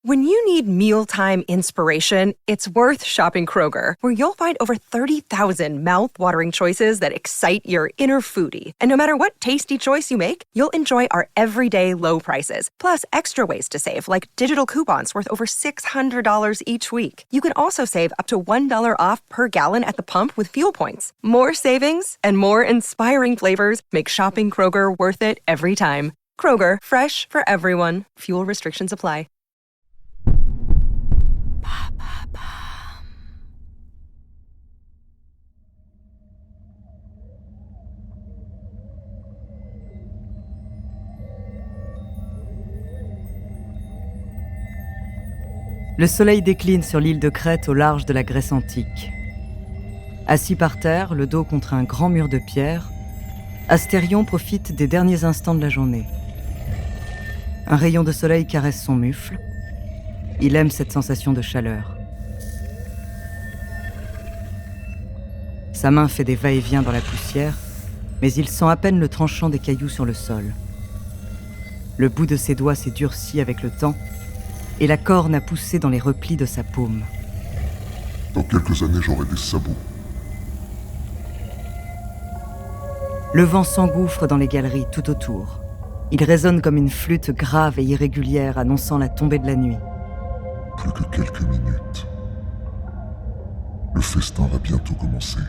When you need mealtime inspiration, it's worth shopping Kroger, where you'll find over 30,000 mouth-watering choices that excite your inner foodie. And no matter what tasty choice you make, you'll enjoy our everyday low prices, plus extra ways to save, like digital coupons worth over $600 each week. You can also save up to $1 off per gallon at the pump with fuel points. More savings and more inspiring flavors make shopping Kroger worth it every time. Kroger, fresh for everyone. Fuel restrictions apply. Le soleil décline sur l'île de Crète au large de la Grèce antique. Assis par terre, le dos contre un grand mur de pierre, Astérion profite des derniers instants de la journée. Un rayon de soleil caresse son mufle. Il aime cette sensation de chaleur. Sa main fait des va-et-vient dans la poussière, mais il sent à peine le tranchant des cailloux sur le sol. Le bout de ses doigts s'est durci avec le temps, et la corne a poussé dans les replis de sa paume. Dans quelques années, j'aurai des sabots. Le vent s'engouffre dans les galeries tout autour. Il résonne comme une flûte grave et irrégulière annonçant la tombée de la nuit. Plus que quelques minutes. Le festin va bientôt commencer.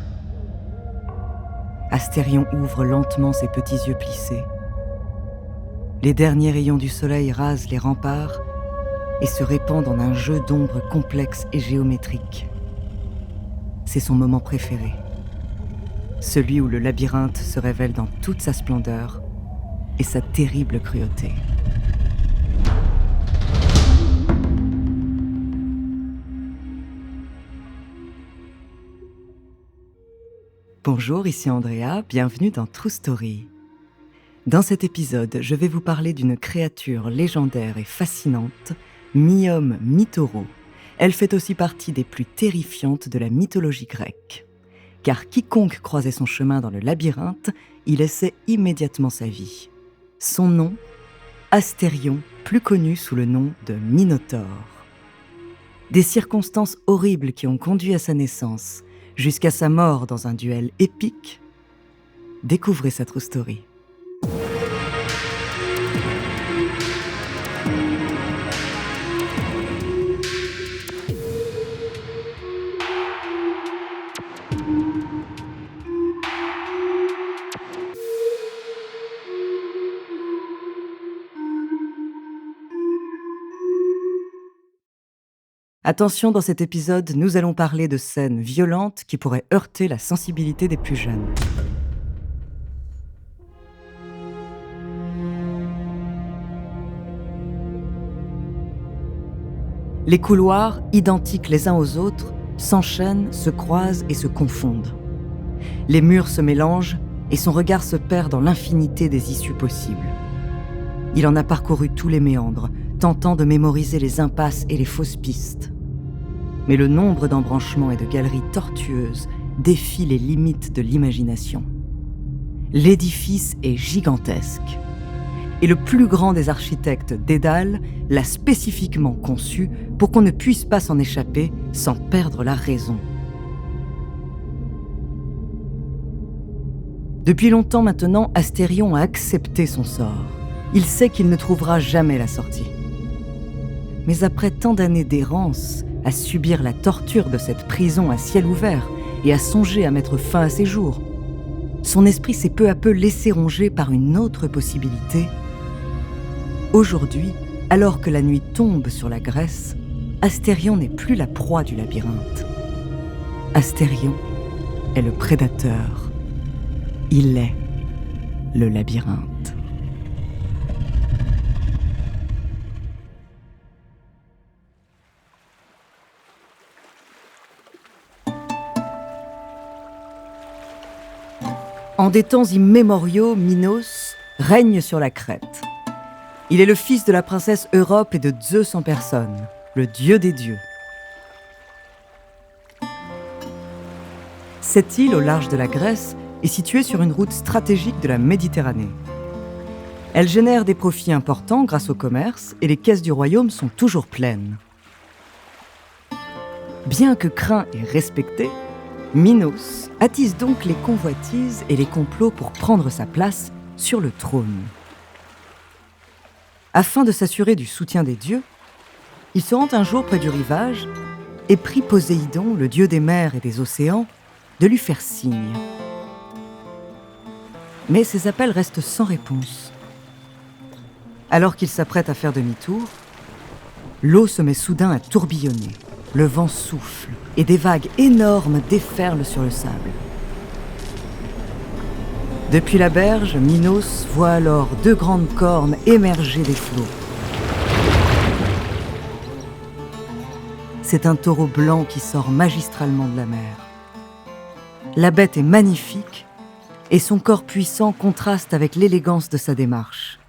Astérion ouvre lentement ses petits yeux plissés. Les derniers rayons du soleil rasent les remparts et se répandent en un jeu d'ombres complexe et géométrique. C'est son moment préféré. Celui où le labyrinthe se révèle dans toute sa splendeur et sa terrible cruauté. Bonjour, ici Andrea, bienvenue dans True Story. Dans cet épisode, je vais vous parler d'une créature légendaire et fascinante, mi-homme, mi-taureau. Elle fait aussi partie des plus terrifiantes de la mythologie grecque. Car quiconque croisait son chemin dans le labyrinthe, y laissait immédiatement sa vie. Son nom, Astérion, plus connu sous le nom de Minotaure. Des circonstances horribles qui ont conduit à sa naissance, jusqu'à sa mort dans un duel épique, découvrez sa True Story. Attention, dans cet épisode, nous allons parler de scènes violentes qui pourraient heurter la sensibilité des plus jeunes. Les couloirs, identiques les uns aux autres, s'enchaînent, se croisent et se confondent. Les murs se mélangent et son regard se perd dans l'infinité des issues possibles. Il en a parcouru tous les méandres, tentant de mémoriser les impasses et les fausses pistes. Mais le nombre d'embranchements et de galeries tortueuses défie les limites de l'imagination. L'édifice est gigantesque. Et le plus grand des architectes, Dédale, l'a spécifiquement conçu pour qu'on ne puisse pas s'en échapper sans perdre la raison. Depuis longtemps maintenant, Astérion a accepté son sort. Il sait qu'il ne trouvera jamais la sortie. Mais après tant d'années d'errance, à subir la torture de cette prison à ciel ouvert et à songer à mettre fin à ses jours, son esprit s'est peu à peu laissé ronger par une autre possibilité. Aujourd'hui, alors que la nuit tombe sur la Grèce, Astérion n'est plus la proie du labyrinthe. Astérion est le prédateur. Il est le labyrinthe. En des temps immémoriaux, Minos règne sur la Crète. Il est le fils de la princesse Europe et de Zeus en personne, le dieu des dieux. Cette île au large de la Grèce est située sur une route stratégique de la Méditerranée. Elle génère des profits importants grâce au commerce et les caisses du royaume sont toujours pleines. Bien que craint et respecté, Minos attise donc les convoitises et les complots pour prendre sa place sur le trône. Afin de s'assurer du soutien des dieux, il se rend un jour près du rivage et prie Poséidon, le dieu des mers et des océans, de lui faire signe. Mais ses appels restent sans réponse. Alors qu'il s'apprête à faire demi-tour, l'eau se met soudain à tourbillonner. Le vent souffle et des vagues énormes déferlent sur le sable. Depuis la berge, Minos voit alors 2 grandes cornes émerger des flots. C'est un taureau blanc qui sort magistralement de la mer. La bête est magnifique et son corps puissant contraste avec l'élégance de sa démarche.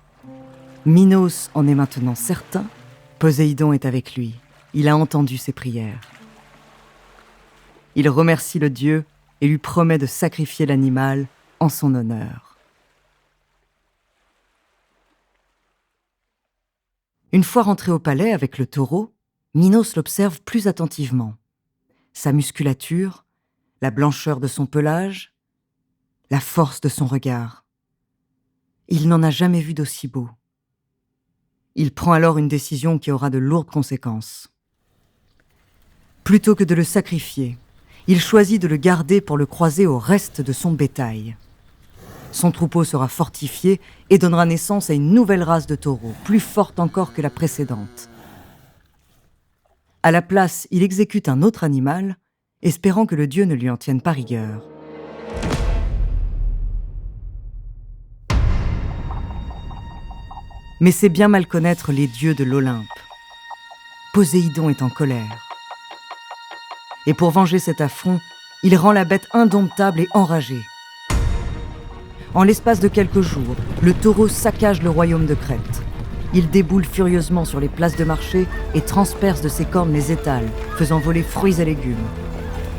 Minos en est maintenant certain, Poséidon est avec lui. Il a entendu ses prières. Il remercie le dieu et lui promet de sacrifier l'animal en son honneur. Une fois rentré au palais avec le taureau, Minos l'observe plus attentivement. Sa musculature, la blancheur de son pelage, la force de son regard. Il n'en a jamais vu d'aussi beau. Il prend alors une décision qui aura de lourdes conséquences. Plutôt que de le sacrifier, il choisit de le garder pour le croiser au reste de son bétail. Son troupeau sera fortifié et donnera naissance à une nouvelle race de taureaux, plus forte encore que la précédente. À la place, il exécute un autre animal, espérant que le dieu ne lui en tienne pas rigueur. Mais c'est bien mal connaître les dieux de l'Olympe. Poséidon est en colère. Et pour venger cet affront, il rend la bête indomptable et enragée. En l'espace de quelques jours, le taureau saccage le royaume de Crète. Il déboule furieusement sur les places de marché et transperce de ses cornes les étals, faisant voler fruits et légumes.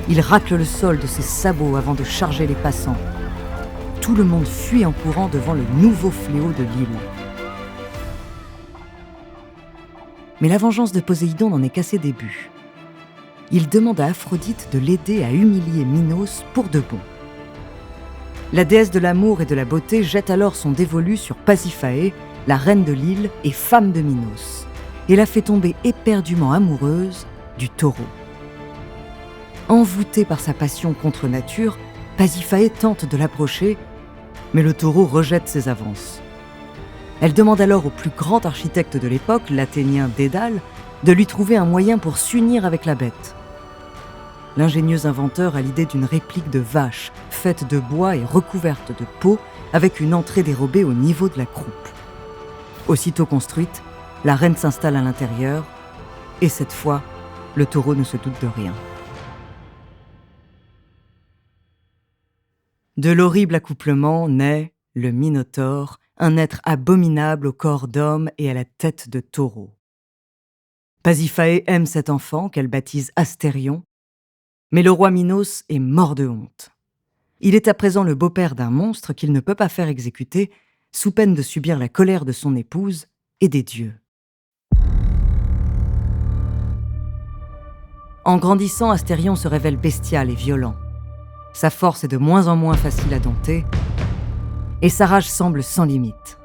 Il racle le sol de ses sabots avant de charger les passants. Tout le monde fuit en courant devant le nouveau fléau de l'île. Mais la vengeance de Poséidon n'en est qu'à ses débuts. Il demande à Aphrodite de l'aider à humilier Minos pour de bon. La déesse de l'amour et de la beauté jette alors son dévolu sur Pasiphaë, la reine de l'île et femme de Minos, et la fait tomber éperdument amoureuse du taureau. Envoûtée par sa passion contre nature, Pasiphaë tente de l'approcher, mais le taureau rejette ses avances. Elle demande alors au plus grand architecte de l'époque, l'Athénien Dédale, de lui trouver un moyen pour s'unir avec la bête. L'ingénieux inventeur a l'idée d'une réplique de vache, faite de bois et recouverte de peau, avec une entrée dérobée au niveau de la croupe. Aussitôt construite, la reine s'installe à l'intérieur, et cette fois, le taureau ne se doute de rien. De l'horrible accouplement naît le Minotaure, un être abominable au corps d'homme et à la tête de taureau. Pasiphaë aime cet enfant qu'elle baptise Astérion, mais le roi Minos est mort de honte. Il est à présent le beau-père d'un monstre qu'il ne peut pas faire exécuter, sous peine de subir la colère de son épouse et des dieux. En grandissant, Astérion se révèle bestial et violent. Sa force est de moins en moins facile à dompter, et sa rage semble sans limite.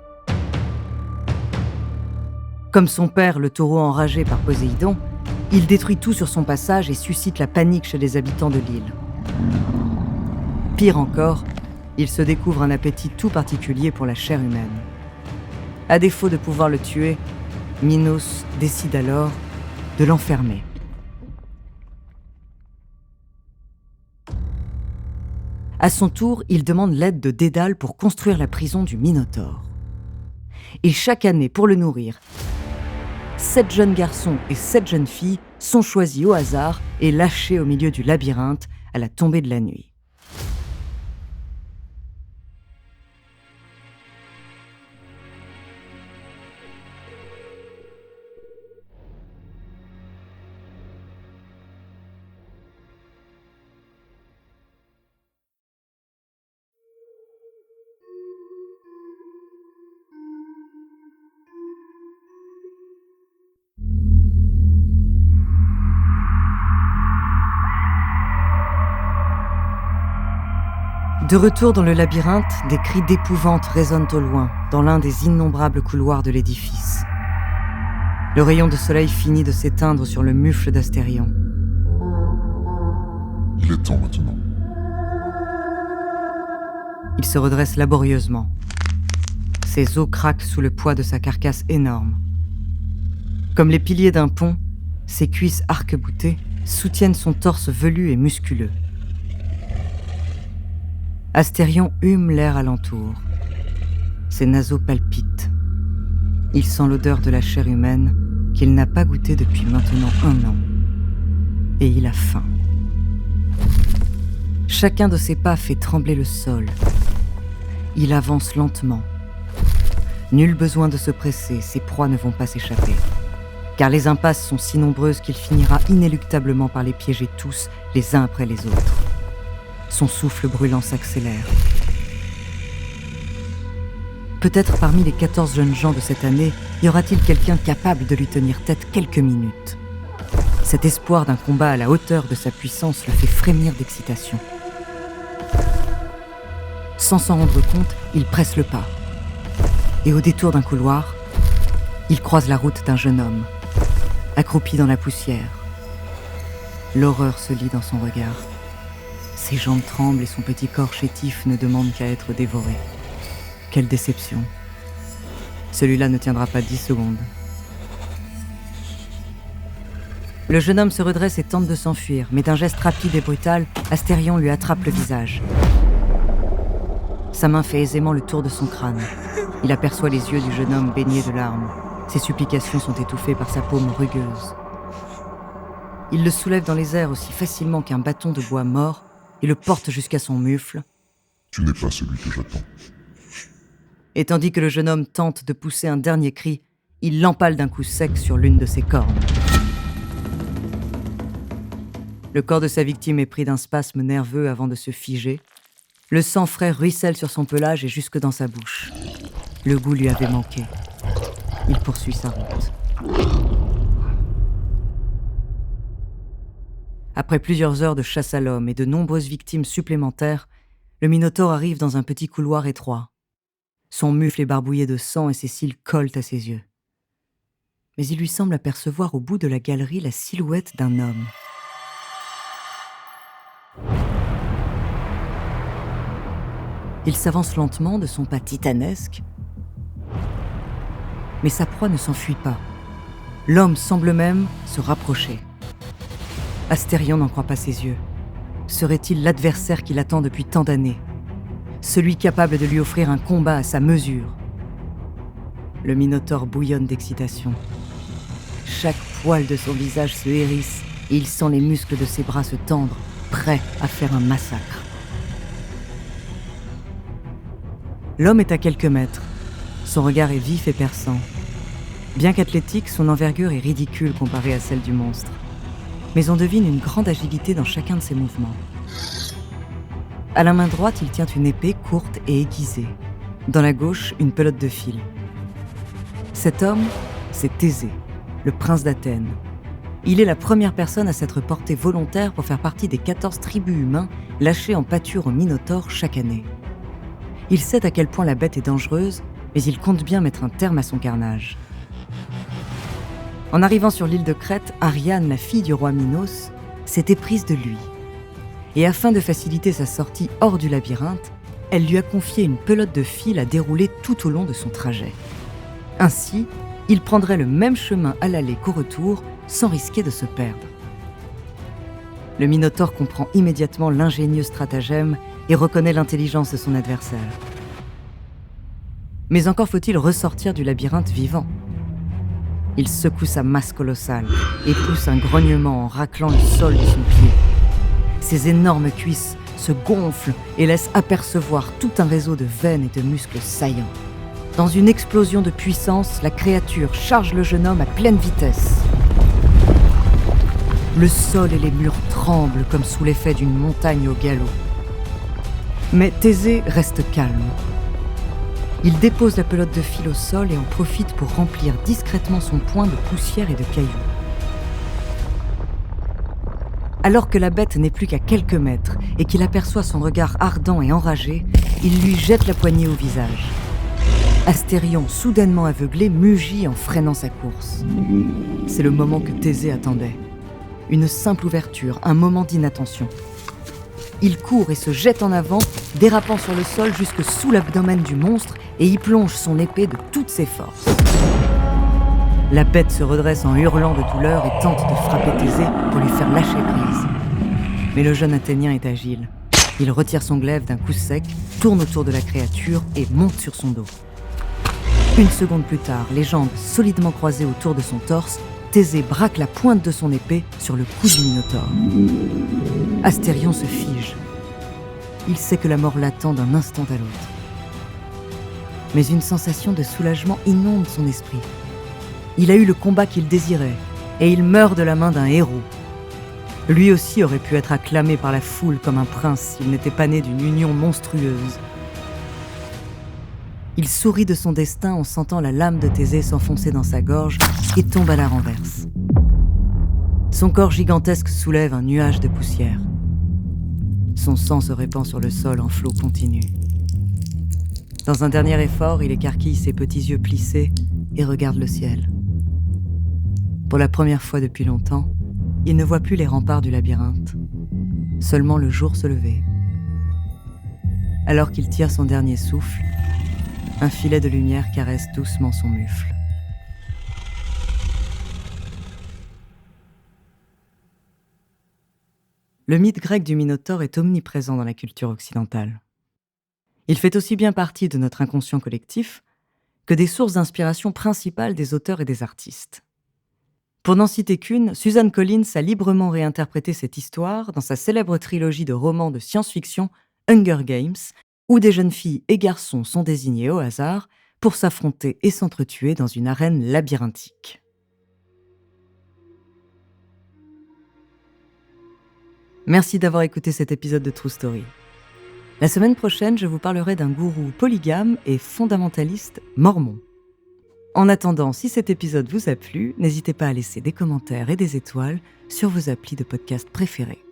Comme son père, le taureau enragé par Poséidon, il détruit tout sur son passage et suscite la panique chez les habitants de l'île. Pire encore, il se découvre un appétit tout particulier pour la chair humaine. À défaut de pouvoir le tuer, Minos décide alors de l'enfermer. À son tour, il demande l'aide de Dédale pour construire la prison du Minotaure. Et chaque année, pour le nourrir, 7 jeunes garçons et 7 jeunes filles sont choisis au hasard et lâchés au milieu du labyrinthe à la tombée de la nuit. De retour dans le labyrinthe, des cris d'épouvante résonnent au loin, dans l'un des innombrables couloirs de l'édifice. Le rayon de soleil finit de s'éteindre sur le mufle d'Astérion. Il est temps maintenant. Il se redresse laborieusement. Ses os craquent sous le poids de sa carcasse énorme. Comme les piliers d'un pont, ses cuisses arc-boutées soutiennent son torse velu et musculeux. Astérion hume l'air alentour. Ses naseaux palpitent. Il sent l'odeur de la chair humaine qu'il n'a pas goûtée depuis maintenant 1 an. Et il a faim. Chacun de ses pas fait trembler le sol. Il avance lentement. Nul besoin de se presser, ses proies ne vont pas s'échapper. Car les impasses sont si nombreuses qu'il finira inéluctablement par les piéger tous, les uns après les autres. Son souffle brûlant s'accélère. Peut-être parmi les 14 jeunes gens de cette année, y aura-t-il quelqu'un capable de lui tenir tête quelques minutes. Cet espoir d'un combat à la hauteur de sa puissance le fait frémir d'excitation. Sans s'en rendre compte, il presse le pas. Et au détour d'un couloir, il croise la route d'un jeune homme, accroupi dans la poussière. L'horreur se lit dans son regard. Ses jambes tremblent et son petit corps chétif ne demande qu'à être dévoré. Quelle déception. Celui-là ne tiendra pas 10 secondes. Le jeune homme se redresse et tente de s'enfuir, mais d'un geste rapide et brutal, Astérion lui attrape le visage. Sa main fait aisément le tour de son crâne. Il aperçoit les yeux du jeune homme baignés de larmes. Ses supplications sont étouffées par sa paume rugueuse. Il le soulève dans les airs aussi facilement qu'un bâton de bois mort et le porte jusqu'à son mufle. Tu n'es pas celui que j'attends. Et tandis que le jeune homme tente de pousser un dernier cri, il l'empale d'un coup sec sur l'une de ses cornes. Le corps de sa victime est pris d'un spasme nerveux avant de se figer. Le sang frais ruisselle sur son pelage et jusque dans sa bouche. Le goût lui avait manqué. Il poursuit sa route. Après plusieurs heures de chasse à l'homme et de nombreuses victimes supplémentaires, le Minotaure arrive dans un petit couloir étroit. Son mufle est barbouillé de sang et ses cils collent à ses yeux. Mais il lui semble apercevoir au bout de la galerie la silhouette d'un homme. Il s'avance lentement de son pas titanesque, mais sa proie ne s'enfuit pas. L'homme semble même se rapprocher. Astérion n'en croit pas ses yeux. Serait-il l'adversaire qui l'attend depuis tant d'années ? Celui capable de lui offrir un combat à sa mesure ? Le Minotaure bouillonne d'excitation. Chaque poil de son visage se hérisse et il sent les muscles de ses bras se tendre, prêts à faire un massacre. L'homme est à quelques mètres. Son regard est vif et perçant. Bien qu'athlétique, son envergure est ridicule comparée à celle du monstre. Mais on devine une grande agilité dans chacun de ses mouvements. À la main droite, il tient une épée courte et aiguisée. Dans la gauche, une pelote de fil. Cet homme, c'est Thésée, le prince d'Athènes. Il est la première personne à s'être porté volontaire pour faire partie des 14 tribus humains lâchés en pâture aux Minotaures chaque année. Il sait à quel point la bête est dangereuse, mais il compte bien mettre un terme à son carnage. En arrivant sur l'île de Crète, Ariane, la fille du roi Minos, s'est éprise de lui. Et afin de faciliter sa sortie hors du labyrinthe, elle lui a confié une pelote de fil à dérouler tout au long de son trajet. Ainsi, il prendrait le même chemin à l'aller qu'au retour, sans risquer de se perdre. Le Minotaure comprend immédiatement l'ingénieux stratagème et reconnaît l'intelligence de son adversaire. Mais encore faut-il ressortir du labyrinthe vivant. Il secoue sa masse colossale et pousse un grognement en raclant le sol de son pied. Ses énormes cuisses se gonflent et laissent apercevoir tout un réseau de veines et de muscles saillants. Dans une explosion de puissance, la créature charge le jeune homme à pleine vitesse. Le sol et les murs tremblent comme sous l'effet d'une montagne au galop. Mais Thésée reste calme. Il dépose la pelote de fil au sol et en profite pour remplir discrètement son poing de poussière et de cailloux. Alors que la bête n'est plus qu'à quelques mètres et qu'il aperçoit son regard ardent et enragé, il lui jette la poignée au visage. Astérion, soudainement aveuglé, mugit en freinant sa course. C'est le moment que Thésée attendait. Une simple ouverture, un moment d'inattention. Il court et se jette en avant, dérapant sur le sol jusque sous l'abdomen du monstre et y plonge son épée de toutes ses forces. La bête se redresse en hurlant de douleur et tente de frapper Thésée pour lui faire lâcher prise. Mais le jeune Athénien est agile. Il retire son glaive d'un coup sec, tourne autour de la créature et monte sur son dos. Une seconde plus tard, les jambes solidement croisées autour de son torse, Thésée braque la pointe de son épée sur le cou du Minotaure. Astérion se fige. Il sait que la mort l'attend d'un instant à l'autre. Mais une sensation de soulagement inonde son esprit. Il a eu le combat qu'il désirait, et il meurt de la main d'un héros. Lui aussi aurait pu être acclamé par la foule comme un prince s'il n'était pas né d'une union monstrueuse. Il sourit de son destin en sentant la lame de Thésée s'enfoncer dans sa gorge et tombe à la renverse. Son corps gigantesque soulève un nuage de poussière. Son sang se répand sur le sol en flot continu. Dans un dernier effort, il écarquille ses petits yeux plissés et regarde le ciel. Pour la première fois depuis longtemps, il ne voit plus les remparts du labyrinthe, seulement le jour se lever. Alors qu'il tire son dernier souffle, un filet de lumière caresse doucement son mufle. Le mythe grec du Minotaure est omniprésent dans la culture occidentale. Il fait aussi bien partie de notre inconscient collectif que des sources d'inspiration principales des auteurs et des artistes. Pour n'en citer qu'une, Suzanne Collins a librement réinterprété cette histoire dans sa célèbre trilogie de romans de science-fiction Hunger Games, où des jeunes filles et garçons sont désignés au hasard pour s'affronter et s'entretuer dans une arène labyrinthique. Merci d'avoir écouté cet épisode de True Story. La semaine prochaine, je vous parlerai d'un gourou polygame et fondamentaliste mormon. En attendant, si cet épisode vous a plu, n'hésitez pas à laisser des commentaires et des étoiles sur vos applis de podcast préférés.